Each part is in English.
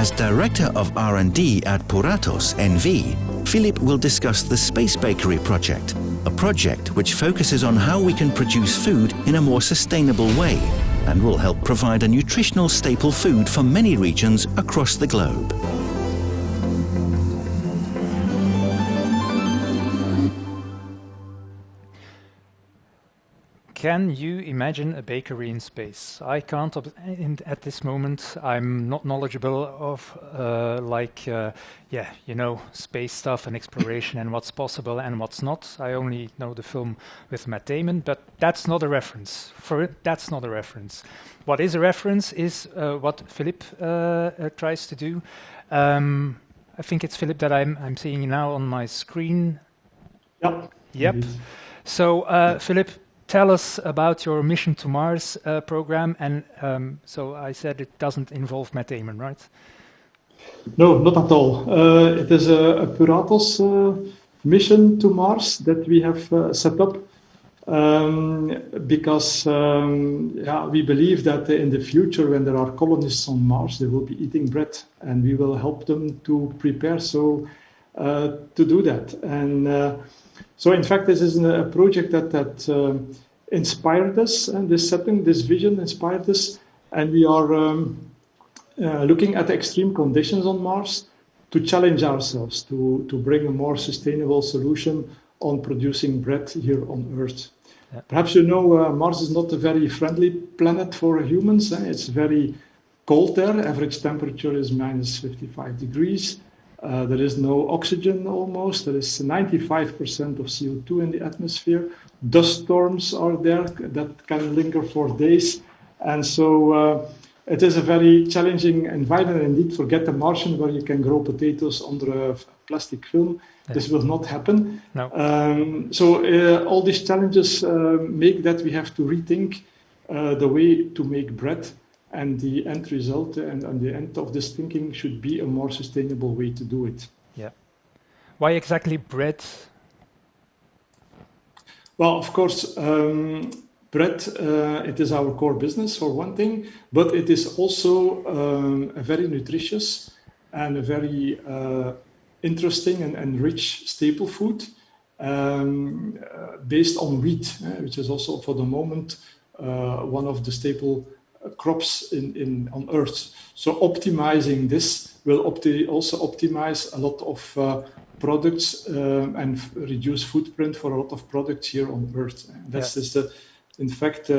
As Director of R&D at Puratos NV, Filip will discuss the Spacebakery project, a project which focuses on how we can produce food in a more sustainable way and will help provide a nutritional staple food for many regions across the globe. Can you imagine a bakery in space? I can't at this moment. I'm not knowledgeable of space stuff and exploration and what's possible and what's not. I only know the film with Matt Damon, but that's not a reference. That's not a reference. What is a reference is what Filip tries to do. I think it's Filip that I'm seeing now on my screen. Yep. So Filip, tell us about your Mission to Mars program. And so I said it doesn't involve Matt Damon, right? No, not at all. It is a Puratos mission to Mars that we have set up because we believe that in the future, when there are colonists on Mars, they will be eating bread, and we will help them to prepare to do that. And so, in fact, this is a project that inspired us, and this setting, this vision inspired us, and we are looking at extreme conditions on Mars to challenge ourselves to bring a more sustainable solution on producing bread here on Earth. Yeah. Perhaps you know Mars is not a very friendly planet for humans. It's very cold there. Average temperature is minus 55 degrees. There is no oxygen almost. There is 95% of CO2 in the atmosphere. Dust storms are there that can linger for days. And so it is a very challenging environment. Indeed, forget the Martian where you can grow potatoes under a plastic film. Yeah. This will not happen. No. So all these challenges make that we have to rethink the way to make bread. And the end result and the end of this thinking should be a more sustainable way to do it. Yeah. Why exactly bread? Well, of course, bread, it is our core business for one thing, but it is also a very nutritious and a very interesting and rich staple food based on wheat, which is also for the moment one of the staple crops on Earth. So optimizing this will also optimize a lot of products and reduce footprint for a lot of products here on Earth. That's in fact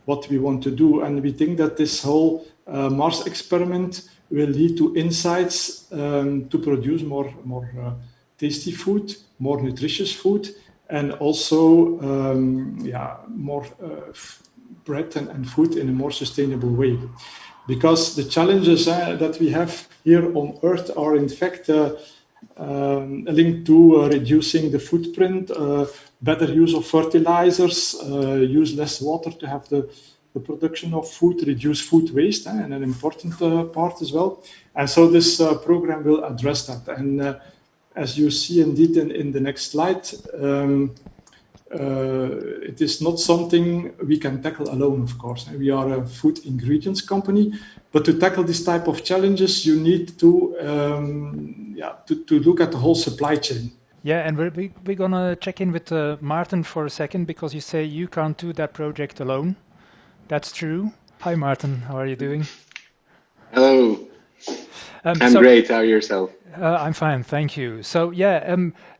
what we want to do. And we think that this whole Mars experiment will lead to insights to produce more tasty food, more nutritious food, and also more bread and food in a more sustainable way. Because the challenges that we have here on Earth are in fact linked to reducing the footprint, better use of fertilizers, use less water to have the production of food, reduce food waste, and an important part as well. And so this program will address that. And as you see indeed in the next slide, it is not something we can tackle alone, of course. We are a food ingredients company, but to tackle this type of challenges, you need to look at the whole supply chain. Yeah, and we're gonna check in with Maarten for a second, because you say you can't do that project alone. That's true. Hi, Maarten. How are you doing? Hello. I'm great. How are yourself? I'm fine, thank you. So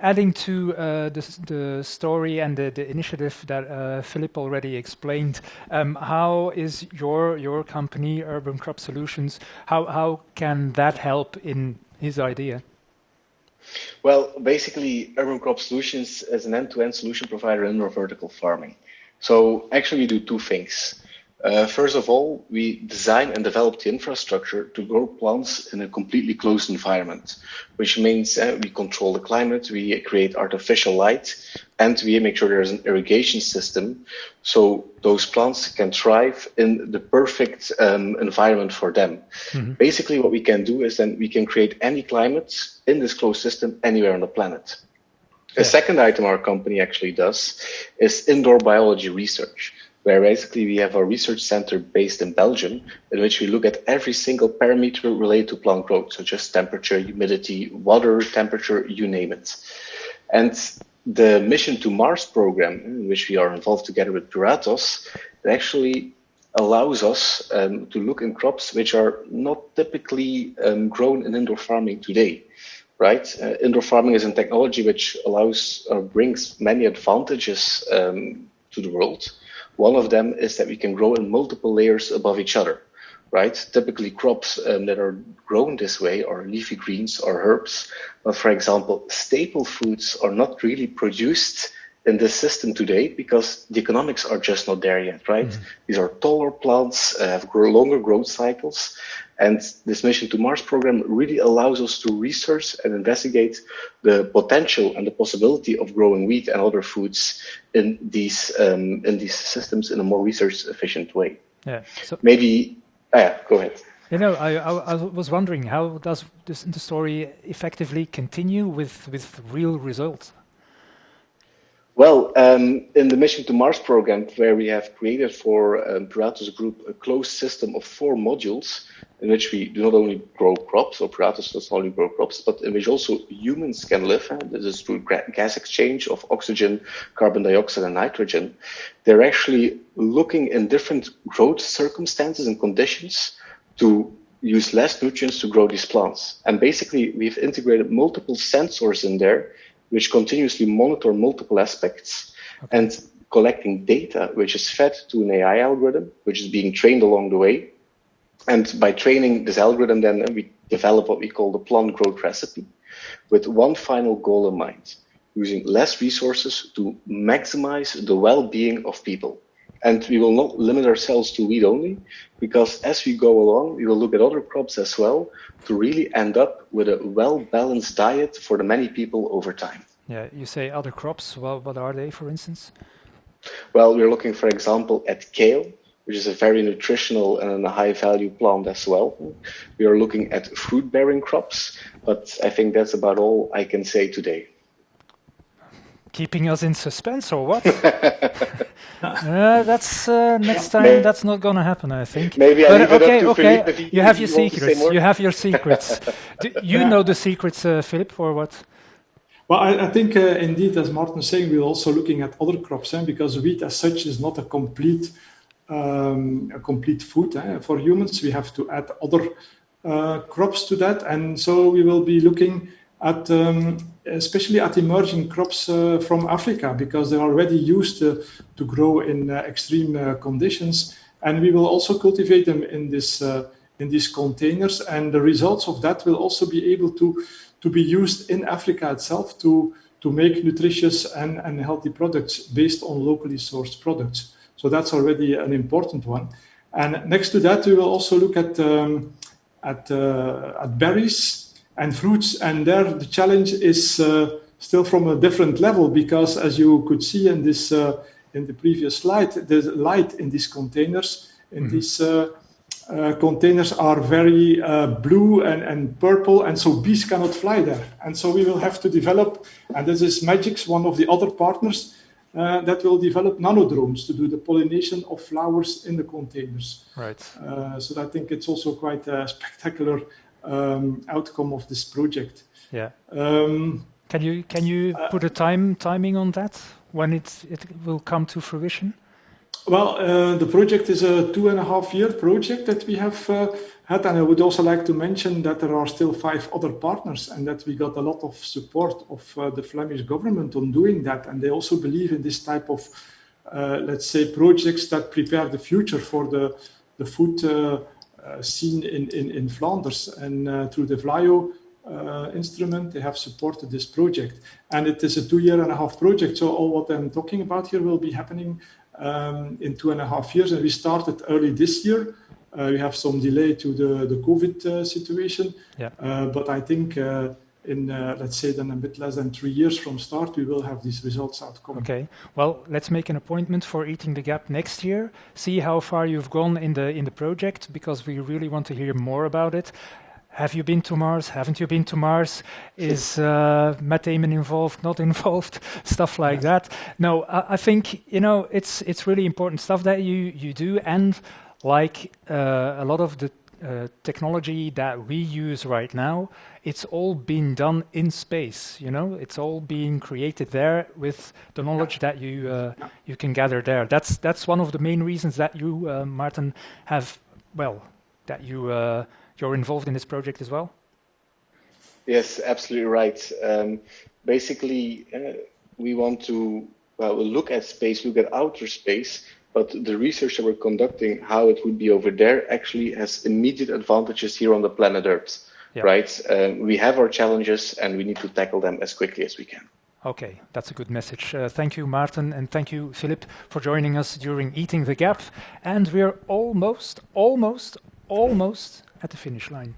adding to the story and the initiative that Filip already explained, how is your company, Urban Crop Solutions, how can that help in his idea? Well, basically, Urban Crop Solutions is an end-to-end solution provider in vertical farming. So actually we do two things. First of all, we design and develop the infrastructure to grow plants in a completely closed environment, which means we control the climate, we create artificial light, and we make sure there's an irrigation system so those plants can thrive in the perfect environment for them. Mm-hmm. Basically, what we can do is then we can create any climate in this closed system anywhere on the planet. The second item our company actually does is indoor biology research. where basically we have a research center based in Belgium, in which we look at every single parameter related to plant growth, such as temperature, humidity, water temperature, you name it. And the Mission to Mars program, in which we are involved together with Puratos, it actually allows us to look in crops which are not typically grown in indoor farming today. Right, indoor farming is a technology which allows or brings many advantages to the world. One of them is that we can grow in multiple layers above each other. Right, typically crops that are grown this way are leafy greens or herbs. But for example, staple foods are not really produced in this system today because the economics are just not there yet. Right, these are taller plants, have longer growth cycles. And this Mission to Mars program really allows us to research and investigate the potential and the possibility of growing wheat and other foods in these systems in a more research efficient way. Yeah. So maybe, go ahead. You know, I was wondering, how does the story effectively continue with real results? Well, in the Mission to Mars program, where we have created for Puratos Group a closed system of 4 modules, in which we do not only grow crops, or Puratos does not only grow crops, but in which also humans can live. This is through gas exchange of oxygen, carbon dioxide, and nitrogen. They're actually looking in different growth circumstances and conditions to use less nutrients to grow these plants. And basically, we've integrated multiple sensors in there, which continuously monitor multiple aspects and collecting data, which is fed to an AI algorithm, which is being trained along the way. And by training this algorithm, then we develop what we call the plant growth recipe with one final goal in mind, using less resources to maximize the well-being of people. And we will not limit ourselves to wheat only, because as we go along, we will look at other crops as well to really end up with a well-balanced diet for the many people over time. Yeah, you say other crops. Well, what are they, for instance? Well, we're looking, for example, at kale, which is a very nutritional and a high-value plant as well. We are looking at fruit-bearing crops, but I think that's about all I can say today. Keeping us in suspense, or what? That's next time. That's not going to happen, I think. Maybe I leave it up to Filip. You have your secrets. You have your secrets. Do you know the secrets, Filip, or what? Well, I think indeed, as Maarten was saying, we're also looking at other crops, because wheat as such is not a complete food. For humans, we have to add other crops to that, and so we will be looking at especially at emerging crops from Africa, because they're already used to grow in extreme conditions, and we will also cultivate them in these containers, and the results of that will also be able to be used in Africa itself to make nutritious and healthy products based on locally sourced products. So that's already an important one. And next to that, we will also look at berries and fruits, and there the challenge is still from a different level, because as you could see in this in the previous slide, the light in these containers containers are very blue and purple, and so bees cannot fly there. And so we will have to develop, and this is Magix, one of the other partners, that will develop nanodrones to do the pollination of flowers in the containers. Right. So I think it's also quite a spectacular outcome of this project. Yeah. Can you put a timing on that, when it will come to fruition? Well, the project is a 2.5-year project that we have had, and I would also like to mention that there are still 5 other partners, and that we got a lot of support of the Flemish government on doing that, and they also believe in this type of, let's say, projects that prepare the future for the food scene in Flanders, and through the VLAIO instrument, they have supported this project, and it is a 2.5-year project. So all what I'm talking about here will be happening in 2.5 years, and we started early this year. We have some delay to the COVID situation, but I think in let's say then a bit less than 3 years from start, we will have these results outcome. Okay, well, let's make an appointment for Eating the Gap next year. See how far you've gone in the project, because we really want to hear more about it. have you been to Mars? Haven't you been to Mars? Is Matt Damon involved? Not involved? Stuff like that. No, I think it's really important stuff that you do, and like a lot of the technology that we use right now, it's all being done in space. It's all being created there with the knowledge that you can gather there. That's one of the main reasons that you, Maarten, have that you're involved in this project as well. Yes, absolutely right. Basically, we want to look at space, look at outer space, but the research that we're conducting, how it would be over there, actually has immediate advantages here on the planet Earth, right? We have our challenges and we need to tackle them as quickly as we can. Okay, that's a good message. Thank you, Maarten, and thank you, Filip, for joining us during Eating the Gap. And we're almost at the finish line.